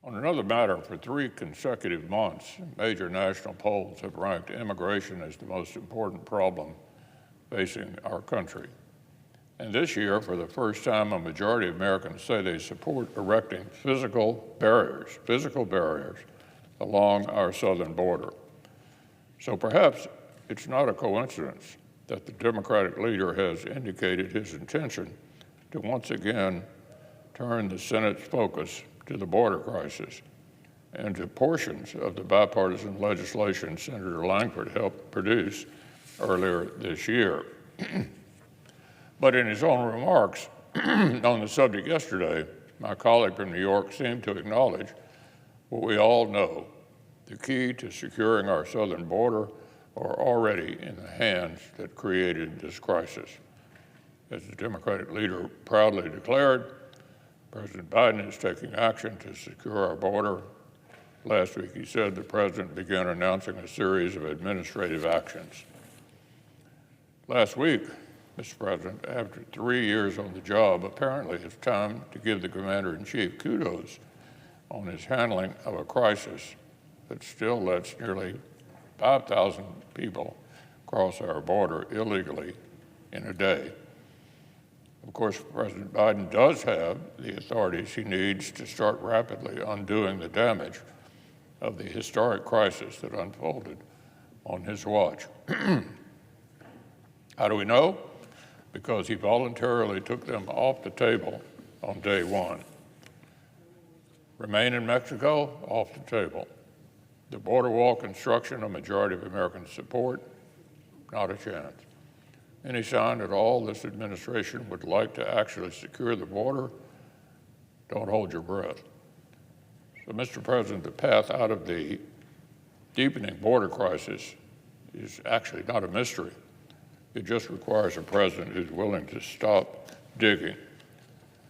On another matter, for 3 consecutive months, major national polls have ranked immigration as the most important problem facing our country. And this year, for the first time, a majority of Americans say they support erecting physical barriers along our southern border. So perhaps it's not a coincidence that the Democratic leader has indicated his intention to once again turn the Senate's focus to the border crisis and to portions of the bipartisan legislation Senator Langford helped produce earlier this year. But in his own remarks on the subject yesterday, my colleague from New York seemed to acknowledge what we all know: the key to securing our southern border are already in the hands that created this crisis. As the Democratic leader proudly declared, President Biden is taking action to secure our border. Last week, he said the president began announcing a series of administrative actions. Last week, Mr. President, after 3 years on the job, apparently it's time to give the commander-in-chief kudos on his handling of a crisis that still lets nearly 5,000 people cross our border illegally in a day. Of course, President Biden does have the authorities he needs to start rapidly undoing the damage of the historic crisis that unfolded on his watch. How do we know? Because he voluntarily took them off the table on day one. Remain in Mexico, off the table. The border wall construction, a majority of Americans support, not a chance. Any sign at all this administration would like to actually secure the border? Don't hold your breath. So, Mr. President, the path out of the deepening border crisis is actually not a mystery. It just requires a president who's willing to stop digging